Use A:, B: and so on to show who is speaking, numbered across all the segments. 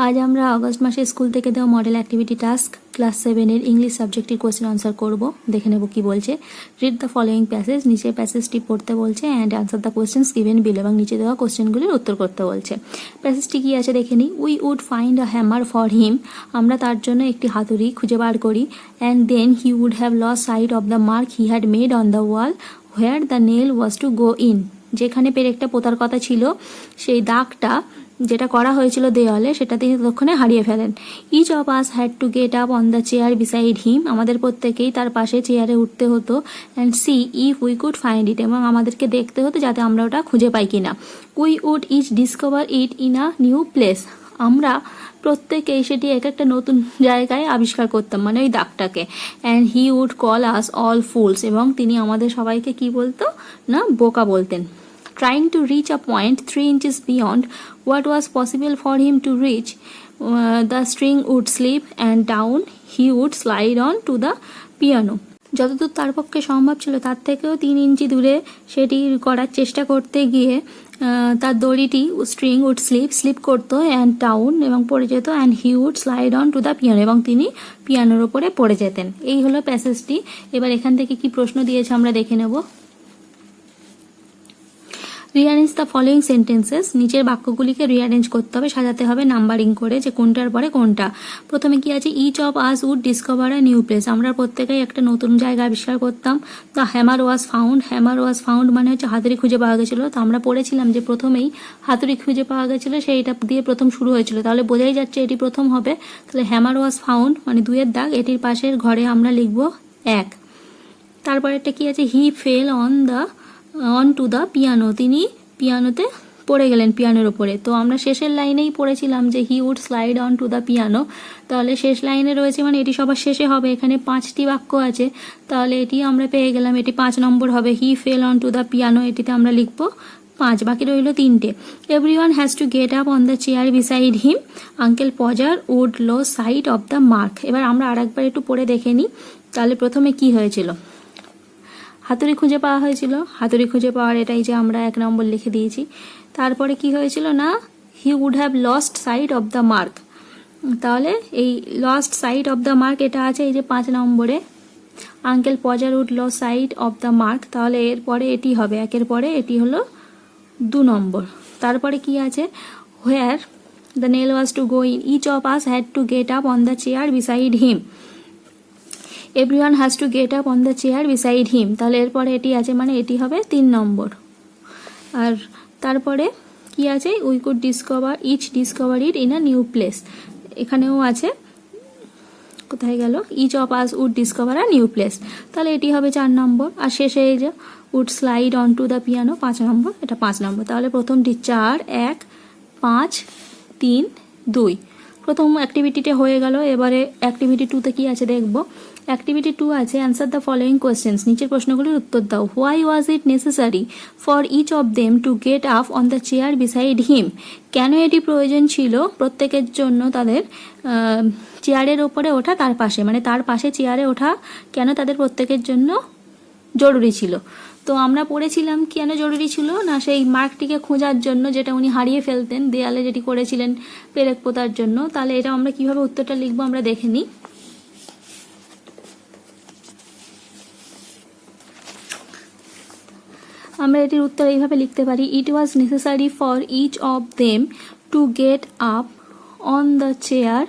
A: আজ আমরা আগস্ট মাসে স্কুল থেকে দেওয়া মডেল অ্যাক্টিভিটি টাস্ক ক্লাস 7-এর ইংলিশ সাবজেক্টের কোশ্চেন আনসার করব। দেখে নেব কি বলছে। রিড দ্য ফলোয়িং প্যাসেজ, নিচে প্যাসেজটি পড়তে বলছে and answer the questions given below, এবং নিচে দেওয়া কোশ্চেনগুলির উত্তর করতে বলছে। প্যাসেজটি কি আছে দেখে নিই। We would find a hammer for him, আমরা তার জন্য একটি হাতুড়ি খুঁজে বার করি। And then he would have lost sight of the mark he had made on the wall where the nail was to go in, যেখানে পেরেকটা পোতার কথা ছিল সেই দাগটা যেটা করা হয়েছিল দেওয়ালে সেটা তিনি ততক্ষণে হারিয়ে ফেলেন। Each of us had to get up on the chair beside him, আমাদের প্রত্যেকেই তার পাশে চেয়ারে উঠতে হতো। And see if we could find it, এবং আমাদেরকে দেখতে হতো যাতে আমরা ওটা খুঁজে পাই কিনা। We would each discover it in a new place, আমরা প্রত্যেকেই সেটি এক একটা নতুন জায়গায় আবিষ্কার করতাম, মানে ওই দাগটাকে। And he would call us all fools, এবং তিনি আমাদের সবাইকে কি বলতো না বোকা বলতেন। Trying to reach a point 3 inches beyond what was possible for him to reach, the string would slip and down he would slide on to the piano. যতদূর তার পক্ষে সম্ভব ছিল তার থেকেও 3 ইঞ্চি দূরে সেটি করার চেষ্টা করতে গিয়ে তার দড়িটি স্ট্রিং উড স্লিপ করতো অ্যান্ড ডাউন এবং পড়ে যেত, and he would slide on to the piano, এবং তিনি পিয়ানোর ওপরে পড়ে যেতেন। এই হলো প্যাসেজটি। এবার এখান থেকে কি প্রশ্ন দিয়েছে আমরা দেখে নেব। রিঅ্যারেঞ্জ দ্য ফলোয়িং সেন্টেন্সেস, নিচের বাক্যগুলিকে রিঅ্যারেঞ্জ করতে হবে, সাজাতে হবে নাম্বারিং করে যে কোনটার পরে কোনটা। প্রথমে কি আছে, each of us would discover a new place, আমরা প্রত্যেকেই একটা নতুন জায়গা আবিষ্কার করতাম। দ্য হ্যামার ওয়াজ ফাউন্ড মানে হচ্ছে হাতুড়ি খুঁজে পাওয়া গেছিলো। তো আমরা পড়েছিলাম যে প্রথমেই হাতুড়ি খুঁজে পাওয়া গেছিলো, সেইটা দিয়ে প্রথম শুরু হয়েছিল, তাহলে বোঝাই যাচ্ছে এটি প্রথম হবে। তাহলে হ্যামার ওয়াজ ফাউন্ড মানে 2-এর দাগ, এটির পাশের ঘরে আমরা লিখবো 1। তারপরে একটা কি আছে, he fell on to the piano, তিনি পিয়ানোতে পড়ে গেলেন, পিয়ানোর ওপরে। তো আমরা শেষের লাইনেই পড়েছিলাম যে he would slide on to the piano, তাহলে শেষ লাইনে রয়েছে মানে এটি সবার শেষে হবে। এখানে 5টি বাক্য আছে, তাহলে এটি আমরা পেয়ে গেলাম, এটি 5 নম্বর হবে। He fell on to the piano, এটিতে আমরা লিখবো 5, বাকি রইল 3টে। Everyone has to get up on the chair beside him, uncle Podger would lose sight of the mark. এবার আমরা আরেকবার একটু পড়ে দেখে নিই। তাহলে প্রথমে কি হয়েছিল, হাতুড়ি খুঁজে পাওয়া হয়েছিল, হাতুড়ি খুঁজে পাওয়ার এটাই যে আমরা 1 নম্বর লিখে দিয়েছি। তারপরে কি হয়েছিল না, he would have lost sight of the mark, তাহলে এই lost sight of the mark এটা আছে এই যে 5 নম্বরে। Uncle Podger would lose sight of the mark, তাহলে এরপরে এটি হবে, 1-এর পরে এটি হলো 2 নম্বর। তারপরে কি আছে, where the nail was to go in, each of us had to get up on the chair beside him, everyone has to get up on the chair beside him, তাহলে এরপরে এটি আছে মানে এটি হবে 3 নম্বর। আর তারপরে কি আছে, we could discover it in a new place, এখানেও আছে, কোথায় গেল, each of us would discover a new place, তাহলে এটি হবে 4 নম্বর। আর শেষে এই যে would slide on to the piano 5 নম্বর, এটা 5 নম্বর। তাহলে প্রথমটি 4, 1, 5, 3, 2, প্রথম অ্যাক্টিভিটিটা হয়ে গেল। এবারে অ্যাক্টিভিটি 2তে কি আছে দেখব। অ্যাক্টিভিটি 2 আছে অ্যান্সার দ্য ফলোয়িং কোয়েশ্চেন্স, নিচের প্রশ্নগুলির উত্তর দাও। Why was it necessary for each of them to get up on the chair beside him, কেন এটি প্রয়োজন ছিল প্রত্যেকের জন্য তাদের চেয়ারের ওপরে ওঠা, তার পাশে, মানে তার পাশে চেয়ারে ওঠা কেন তাদের প্রত্যেকের জন্য জরুরি ছিল। তো আমরা পড়েছিলাম কেন জরুরি ছিল না, সেই মার্কটিকে খোঁজার জন্য যেটা উনি হারিয়ে ফেলতেন দেয়ালে, যেটি করেছিলেন পেরেক পোতার জন্য। তাহলে এটা আমরা কিভাবে উত্তরটা লিখবো আমরা দেখে নিই। আমরা এটির উত্তর এইভাবে লিখতে পারি, it was necessary for each of them to get up on the chair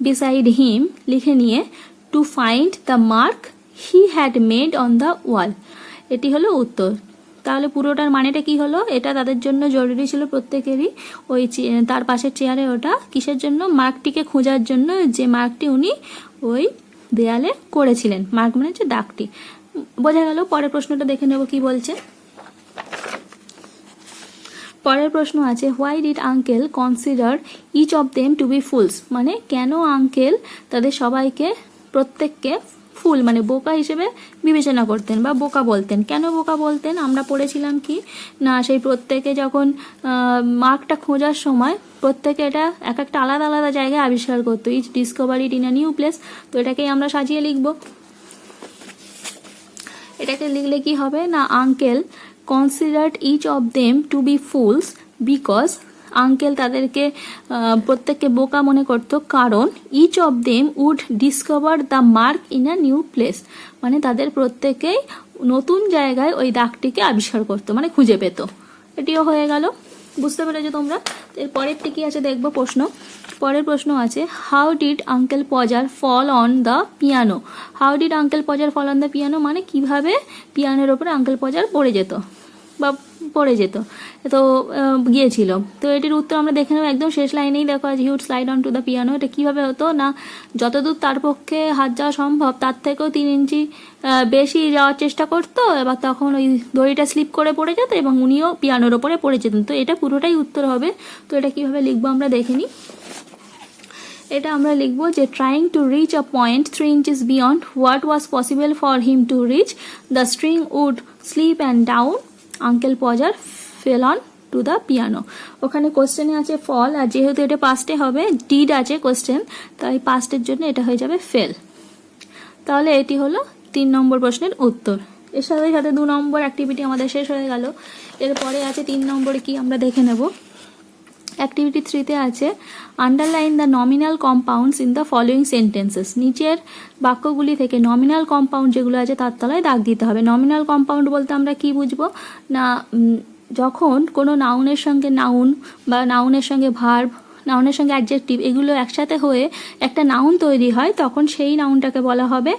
A: beside him, লিখে নিয়ে to find the mark he had made on the wall, এটি হলো উত্তর। তাহলে পুরোটার মানেটা কি হলো, এটা তাদের জন্য জরুরি ছিল প্রত্যেকেরই ওই তার পাশের চেয়ারে ওটা, কিসের জন্য, মার্কটিকে খোঁজার জন্য, যে মার্কটি উনি ওই দেয়ালে করেছিলেন। মার্ক মানে হচ্ছে দাগটি, বোঝা গেল। পরের প্রশ্নটা দেখে নেব কি বলছে। পরের প্রশ্ন আছে, why did uncle consider each of them to be fools, মানে কেন আঙ্কেল তাদের সবাইকে প্রত্যেককে ফুল মানে বোকা হিসেবে বিবেচনা করতেন বা বোকা বলতেন। কেন বোকা বলতেন আমরা পড়েছিলাম কি না, সেই প্রত্যেকে যখন মার্কটা খোঁজার সময় প্রত্যেকে এটা এক একটা আলাদা আলাদা জায়গায় আবিষ্কার করতো, each discover it in a new place. তো এটাকেই আমরা সাজিয়ে লিখব। এটাকে লিখলে কি হবে না, uncle considered each of them to be fools because uncle তাদেরকে প্রত্যেককে বোকা মনে করতো, কারণ each of them would discover the mark in a new place, মানে তাদের প্রত্যেকেই নতুন জায়গায় ওই দাগটিকে আবিষ্কার করতো, মানে খুঁজে পেত। এটিও হয়ে গেল, বুঝতে পেরেছো তোমরা? এর পরেরটি কি আছে দেখবো প্রশ্ন। পরের প্রশ্ন আছে, how did uncle Podger fall on the piano. How did uncle Podger fall on the piano মানে কিভাবে পিয়ানোর ওপরে আঙ্কেল পজার পড়ে যেত বা পড়ে যেত, তো গিয়েছিল। তো এটির উত্তর আমরা দেখে নেব একদম শেষ লাইনেই, দেখো আজ হিউড slide on to the piano. এটা কীভাবে হতো না, যতদূর তার পক্ষে হাত যাওয়া সম্ভব তার থেকেও 3 ইঞ্চি বেশি যাওয়ার চেষ্টা করতো, এবার তখন ওই দড়িটা স্লিপ করে পড়ে যেত এবং উনিও পিয়ানোর ওপরে পড়ে যেতেন। তো এটা পুরোটাই উত্তর হবে। তো এটা কীভাবে লিখবো আমরা দেখে নিই। এটা আমরা লিখবো যে trying to reach a point 3 inches beyond what was possible for him to reach, the string would slip and down, uncle Podger fell on to the piano. ওখানে কোশ্চেনে আছে ফল, আর যেহেতু এটা পাস্টে হবে, ডিড আছে কোশ্চেন, তাই পাস্টের জন্য এটা হয়ে যাবে ফেল। তাহলে এটি হলো 3 নম্বর প্রশ্নের উত্তর। এর সাথে সাথে 2 নম্বর অ্যাক্টিভিটি আমাদের শেষ হয়ে গেল। এরপরে আছে 3 নম্বরে কি আমরা দেখে নেব। অ্যাক্টিভিটি 3-তে আছে underline the nominal compounds in the following sentences. নিচের বাক্যগুলি থেকে নমিনাল কম্পাউন্ড যেগুলো আছে তার তলায় দাগ দিতে হবে। নমিনাল কম্পাউন্ড বলতে আমরা কি বুঝবো না, যখন কোনো নাউনের সঙ্গে নাউন বা নাউনের সঙ্গে ভার্ব, নাউনের সঙ্গে অ্যাডজেক্টিভ এগুলো একসাথে হয়ে একটা নাউন তৈরি হয়, তখন সেই নাউনটাকে বলা হবে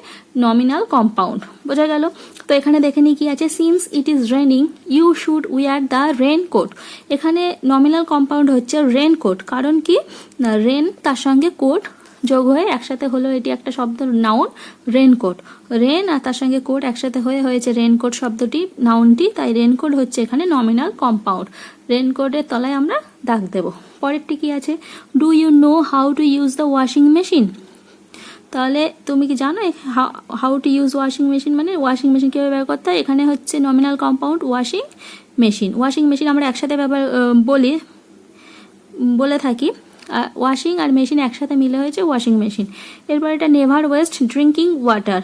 A: নমিনাল কম্পাউন্ড। বোঝা গেল? তো এখানে দেখে নিই কি আছে। Since it is raining you should wear the raincoat. এখানে নমিনাল কম্পাউন্ড হচ্ছে রেন কোট, কারণ কি না, রেন তার সঙ্গে কোট যোগ হয়ে একসাথে হলো এটি একটা শব্দ নাউন রেনকোট। রেন আর তার সঙ্গে কোট একসাথে হয়ে হয়েছে রেনকোট শব্দটি নাউনটি, তাই রেনকোট হচ্ছে এখানে নমিনাল কম্পাউন্ড। রেনকোটের তলায় আমরা দাগ দেব। পরেরটি কি আছে, do you know how to use the washing machine. তাহলে তুমি কি জানো how to use washing machine মানে ওয়াশিং মেশিন কীভাবে ব্যবহার করতে হয়। এখানে হচ্ছে nominal compound washing machine. Washing machine আমরা একসাথে বলে থাকি, ওয়াশিং আর মেশিন একসাথে মিলে হয়েছে ওয়াশিং মেশিন। এরপর এটা নেভার ওয়েস্ট ড্রিঙ্কিং ওয়াটার,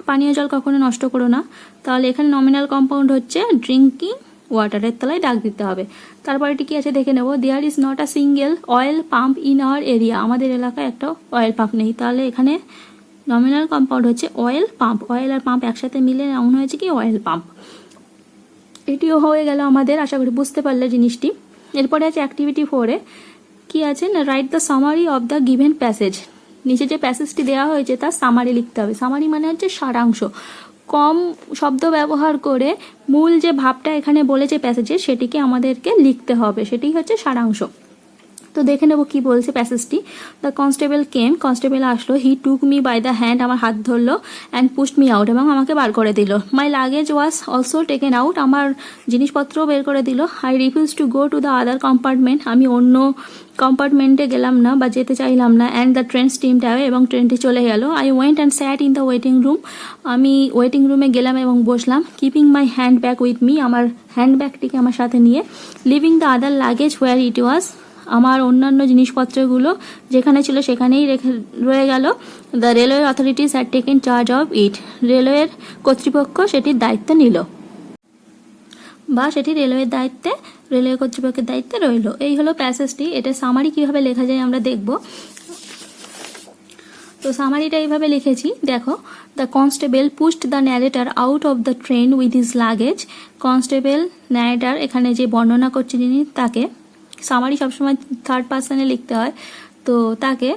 A: পানীয় জল কখনো নষ্ট করো না। তাহলে এখানে নমিনাল কম্পাউন্ড হচ্ছে ড্রিঙ্কিং ওয়াটারের তলায় দাগ দিতে হবে। তারপরে এটি কি আছে দেখে নেব। There is not a single oil pump in our area. আমাদের এলাকায় একটা অয়েল পাম্প নেই। তাহলে এখানে নমিনাল কম্পাউন্ড হচ্ছে অয়েল পাম্প। অয়েল আর পাম্প একসাথে মিলে নাউন হয়েছে কি অয়েল পাম্প। এটিও হয়ে গেল আমাদের, আশা করি বুঝতে পারলে জিনিসটি। এরপরে আছে অ্যাক্টিভিটি 4-এ কি আছে না, write the summary of the given passage. নিচে যে প্যাসেজটি দেওয়া হয়েছে তার সামারি লিখতে হবে। সামারি মানে হচ্ছে সারাংশ। কম শব্দ ব্যবহার করে মূল যে ভাবটা এখানে বলেছে প্যাসেজে সেটিকে আমাদেরকে লিখতে হবে, সেটি হচ্ছে সারাংশ। তো দেখে নেব কি বলছে প্যাসেজটি। দ্য কনস্টেবল কেম, কনস্টেবল আসলো। He took me by the hand, আমার হাত ধরলো। অ্যান্ড পুশড মি আউট, এবং আমাকে বার করে দিল। My luggage was also taken out, আমার জিনিসপত্রও বের করে দিল। I refuse to go to the other compartment, আমি অন্য কম্পার্টমেন্টে গেলাম না বা যেতে চাইলাম না। And the train steamed away, এবং ট্রেনটি চলে গেল। I went and sat in the waiting room, আমি ওয়েটিং রুমে গেলাম এবং বসলাম। Keeping my handbag with me, আমার হ্যান্ড ব্যাগটিকে আমার সাথে নিয়ে। লিভিং দ্য আদার লাগেজ হোয়ার ইট ওয়াজ, আমার অন্যান্য জিনিসপত্রগুলো যেখানে ছিল সেখানেই রয়ে গেল। The railway authorities had taken charge of it, রেলওয়ের কর্তৃপক্ষ সেটির দায়িত্ব নিল বা সেটি রেলওয়ে কর্তৃপক্ষের দায়িত্বে রইল। এই হলো প্যাসেজটি। এটা সামারি কিভাবে লেখা যায় আমরা দেখব। তো সামারিটা এইভাবে লিখেছি, দেখো। The constable pushed the narrator out of the train with his luggage. Constable narrator এখানে যে বর্ণনা করছে যিনি, তাকে, সামারি সবসময় 3rd পার্সনে লিখতে হয়, তো তাকে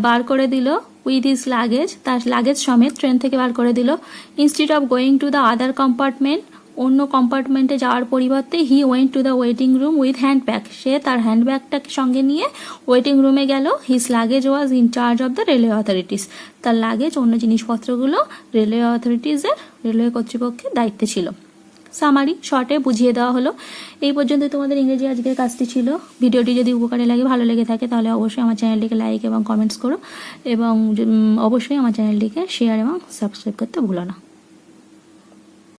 A: বার করে দিল উইথ হিজ লাগেজ, তার লাগেজ সমেত ট্রেন থেকে বার করে দিল। Instead of going to the other compartment, অন্য কম্পার্টমেন্টে যাওয়ার পরিবর্তে he went to the waiting room with handbag, সে তার হ্যান্ডব্যাগটাকে সঙ্গে নিয়ে ওয়েটিং রুমে গেল। His luggage was in charge of the railway authorities, তার লাগেজ অন্য জিনিসপত্রগুলো রেলওয়ে কর্তৃপক্ষের দায়িত্বে ছিল। সামারি শর্টে বুঝিয়ে দেওয়া হলো। এই পর্যন্ত তোমাদের ইংরেজি আজকের কাজটি ছিল। ভিডিওটি যদি উপকারে লাগে, ভালো লেগে থাকে, তাহলে অবশ্যই আমার চ্যানেলটিকে লাইক এবং কমেন্টস করো, এবং অবশ্যই আমার চ্যানেলটিকে শেয়ার এবং সাবস্ক্রাইব করতে ভুলো না।